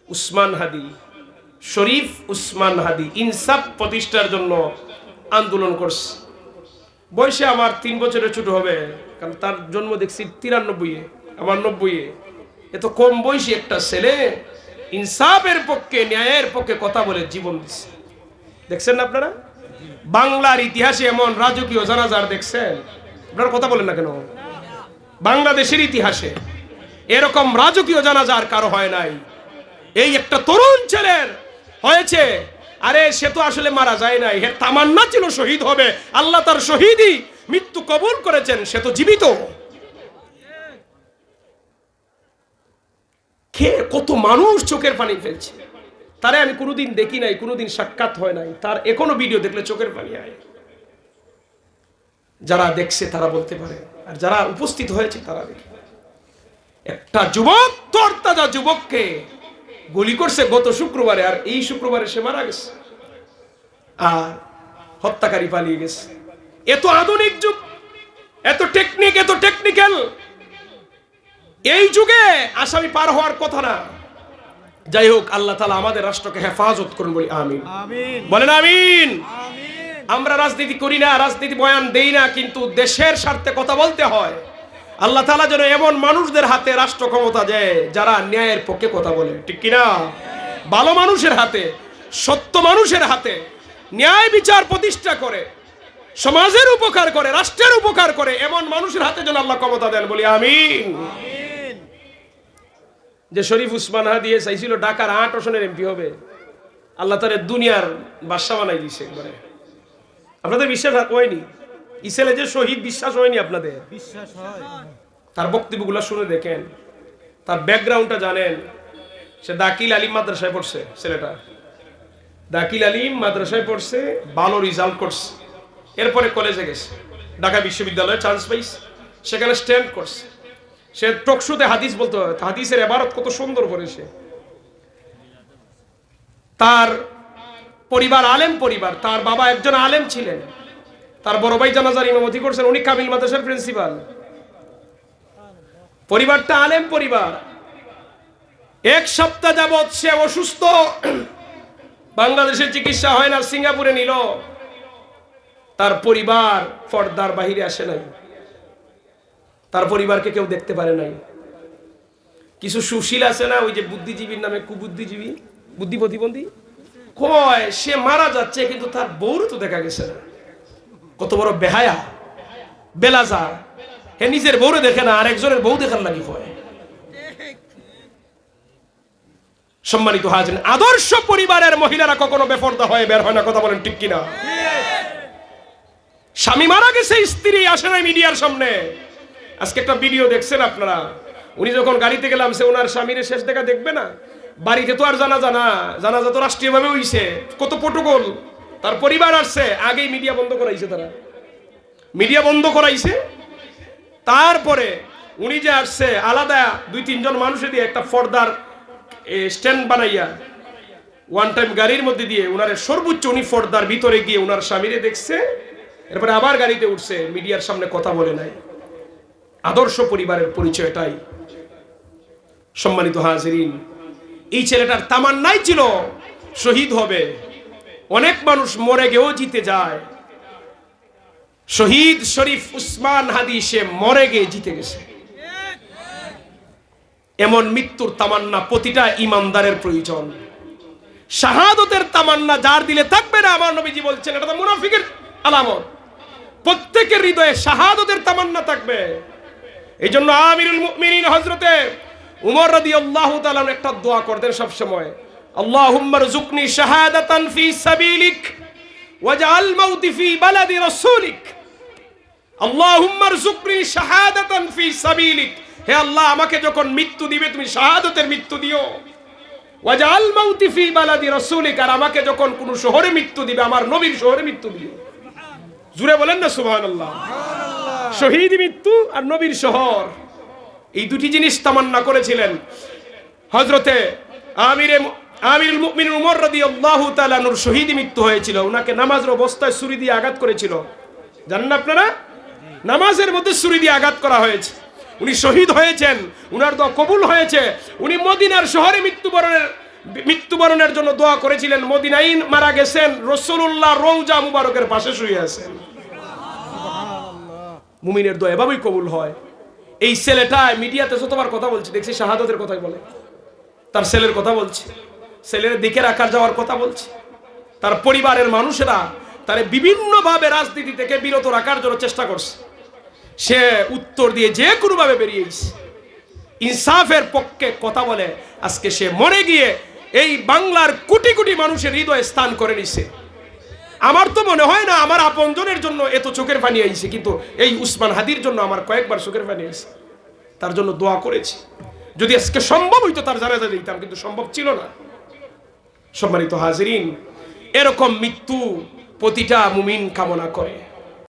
উসমান হাদি, শরীফ উসমান হাদি ইনসাফ প্রতিষ্ঠার জন্য আন্দোলন করছে। বয়সে আমার 3 বছরের ছোট হবে, কারণ তার জন্ম দেখছি 93-এ, আমার 90-এ। এত কম বয়সী একটা ছেলে ইনসাফের পক্ষে, ন্যায়ের পক্ষে কথা বলে জীবন দিচ্ছে। দেখছেন না আপনারা? বাংলার ইতিহাসে এমন রাজকীয় জানাজার দেখছেন? আপনারা কথা বলেন না কেন? বাংলাদেশের ইতিহাসে এরকম রাজকীয় জানাজার কারো হয় নাই। এই একটা তরুণ ছেলের হয়েছে। আরে সে তো আসলে মারা যায় নাই, এর তামান্না ছিল শহীদ হবে, আল্লাহ তার শহীদই মৃত্যু কবুল করেছেন, সে তো জীবিত। কত মানুষ চোখের পানি ফেলছে। তারে আমি কোনোদিন দেখি নাই, কোনোদিন সাক্ষাৎ হয় নাই, তার এখনো ভিডিও দেখলে চোখের পানি আয়। যারা দেখছে তারা বলতে পারে, আর যারা উপস্থিত হয়েছে তারা দেখে। একটা যুবক, তরতাজা যুবককে গুলি করছে গত শুক্রবারে, আর এই শুক্রবারে সে মারা গেছে, আর হত্যাকারী পালিয়ে গেছে। এত আধুনিক যুগ, এত টেকনিক, এত টেকনিক্যাল, এই যুগে আসামি পার হওয়ার কথা না। যাই হোক, আল্লাহ তাআলা আমাদের রাষ্ট্রকে হেফাজত করুন, বলি আমিন। বলেন আমিন। আমরা রাজনীতি করি না, রাজনীতি বয়ান দেই না, কিন্তু দেশের স্বার্থে কথা বলতে হয়। আল্লাহ তাআলা যেন এমন মানুষদের হাতে রাষ্ট্র ক্ষমতা দেয় যারা ন্যায়ের পক্ষে কথা বলে, ঠিক কিনা? ভালো মানুষের হাতে, সত্য মানুষের হাতে ন্যায় বিচার প্রতিষ্ঠা করে, সমাজের উপকার করে, রাষ্ট্রের উপকার করে, এমন মানুষের হাতে যেন আল্লাহ ক্ষমতা দেন, বলি আমিন। যে শরীফ উসমান হাদি চাইছিল ঢাকার 8 আসনের এমপি হবে, আল্লাহ তাআলা দুনিয়ার বাদশা বানাই দিয়েছে একবারে। আপনাদের বিশ্বাস হয়নি? ইসেলে যে শহীদ, বিশ্বাস হয়নি আপনাদের? বিশ্বাস হয়। তার বক্তব্যগুলো শুনে দেখেন, তার ব্যাকগ্রাউন্ডটা জানেন। সে দাখিল আলিম মাদ্রাসায় পড়ছে, ছেলেটা দাখিল আলিম মাদ্রাসায় পড়ছে, ভালো রেজাল্ট করছে। এরপরে কলেজে গেছে, ঢাকা বিশ্ববিদ্যালয়ে চান্স পাইছে, সেখানে স্ট্যান্ড করছে। সে টকশোতে হাদিস বলতো, হাদিসের ইবারত কত সুন্দর করেছে। তার পরিবার আলেম পরিবার, তার বাবা একজন আলেম ছিলেন, তার বড় ভাই জানাজার ইমামতি করছেন, উনি কামিল মাদ্রাসার প্রিন্সিপাল। পরিবারটা আলেম পরিবার। 1 সপ্তাহ যাবৎ সে অসুস্থ, বাংলাদেশে চিকিৎসা হয় না, সিঙ্গাপুরে নিল। তার পরিবার পর্দার বাহিরে আসে নাই, তার পরিবারকে কেউ দেখতে পারে নাই। কিছু সুশীল আছে না, ওই যে বুদ্ধিজীবীর নামে কুবুদ্ধিজীবী, বুদ্ধি প্রতিবন্ধী, কয় সে মারা যাচ্ছে, কিন্তু তার বউর তো দেখা গেছে না। কত বড় বেহায়া, বেলাজা, হে নিজের বউরে দেখে না, আর একজনের বউ দেখার লাগি হয়। সম্মানিত হাজির, আদর্শ পরিবারের মহিলারা কখনো বেপরদা হয়ে বের হয় না, কথা বলেন ঠিক কিনা? স্বামী মারা গেছে, স্ত্রী আসে নাই মিডিয়ার সামনে। আজকে একটা ভিডিও দেখছেন আপনারা, উনি যখন গাড়িতে গেলাম, সে ওনার স্বামীর শেষ দেখা দেখবে না। বাড়িতে তো আর জানাজা না, জানাজা তো রাষ্ট্রীয়ভাবে হইছে, কত প্রটোকল। তার পরিবার আসছে, আগেই মিডিয়া বন্ধ করাইছে, তারা মিডিয়া বন্ধ করাইছে। তারপরে উনি যে আসছে, আলাদা 2-3 জন মানুষে দিয়ে একটা পর্দার স্ট্যান্ড বানাইয়া ওয়ান টাইম গাড়ির মধ্যে দিয়ে উনারে সর্বোচ্চ, উনি পর্দার ভিতরে গিয়ে উনার স্বামীরে দেখছে, এরপরে আবার গাড়িতে উঠছে, মিডিয়ার সামনে কথা বলে নাই। আদর্শ পরিবারের পরিচয়টাই। সম্মানিত হাজিরিন, এই ছেলেটার তামান্নাই ছিল শহীদ হবে। অনেক মানুষ মরে গিয়েও জিতে যায়, শহীদ শরীফ উসমান হাদি সে মরে গিয়ে জিতে গেছে। এমন মৃত্যুর তামান্না প্রতিটা ইমানদারের প্রয়োজন। শাহাদতের তামান্না যার দিলে থাকবে না, আমার নবীজি বলছেন, এটা তো মুনাফিকের আলামত। প্রত্যেকের হৃদয়ে শাহাদতের তামান্না থাকবে। এই জন্য আমিরুল মুমিনিন হযরতে উমর রাদিয়াল্লাহু তাআলা একটা দোয়া করতেন সব সময়, আল্লাহুম্মা রযুকনি শাহাদাতান ফি সাবিলিক ওয়াজআল মাউতি ফি বালাদি রাসূলিক। আল্লাহুম্মা রযুকনি শাহাদাতান ফি সাবিলিক, হে আল্লাহ, আমাকে যখন মৃত্যু দিবে তুমি শাহাদতের মৃত্যু দিও। ওয়াজআল মাউতি ফি বালাদি রাসূলিক, আর আমাকে যখন কোন শহরে মৃত্যু দিবে, আমার নবীর শহরে মৃত্যু দিও। জুড়ে বলেন না সুবহানাল্লাহ। শহীদ মৃত্যু আর নবীর শহর, এই দুটি জিনিস তামান্না করেছিলেন হযরতে আমিরুল মুমিনিন উমর রাদিয়াল্লাহু তাআলা নূর। শহীদ মৃত্যু হয়েছিল, উনাকে নামাজের অবস্থায় ছুরি দিয়ে আঘাত করেছিল, জানেন আপনারা? নামাজের মধ্যে ছুরি দিয়ে আঘাত করা হয়েছে, উনি শহীদ হয়েছেন, উনার দোয়া কবুল হয়েছে। উনি মদিনার শহরে মৃত্যুবরণের জন্য দোয়া করেছিলেন, মদিনায় মারা গেছেন, রাসূলুল্লাহ রওজা মুবারকের পাশে শুয়ে আছেন। মুমিনের দোয়া এভাবেই কবুল হয়। এই ছেলেটা মিডিয়াতে যতবার কথা বলছে দেখছি শাহাদাতের কথাই বলে, তার ছেলের কথা বলছে, ছেলের দিকে রাখার যাওয়ার কথা বলছে। তার পরিবারের মানুষেরা তারে বিভিন্নভাবে রাজনীতি থেকে বিরত রাখার জন্য চেষ্টা করছে। সে উত্তর দিয়ে যে কোনোভাবে বেরিয়েছে, ইনসাফের পক্ষে কথা বলে আজকে সে মরে গিয়ে এই বাংলার কোটি কোটি মানুষের হৃদয়ে স্থান করে নিছে। আমার তো মনে হয় না আমার আপনজনের জন্য এত চোখের পানি আইছে, কিন্তু এই উসমান হাদির জন্য আমার কয়েকবার চোখের পানি আইছে। তার জন্য দোয়া করেছি, যদি আজকে সম্ভব হইতো তার জানাজা দিতাম, কিন্তু সম্ভব ছিল না। সম্মানিত হাজিরিন, এরকম মৃত্যু প্রতিটা মুমিন কামনা করে।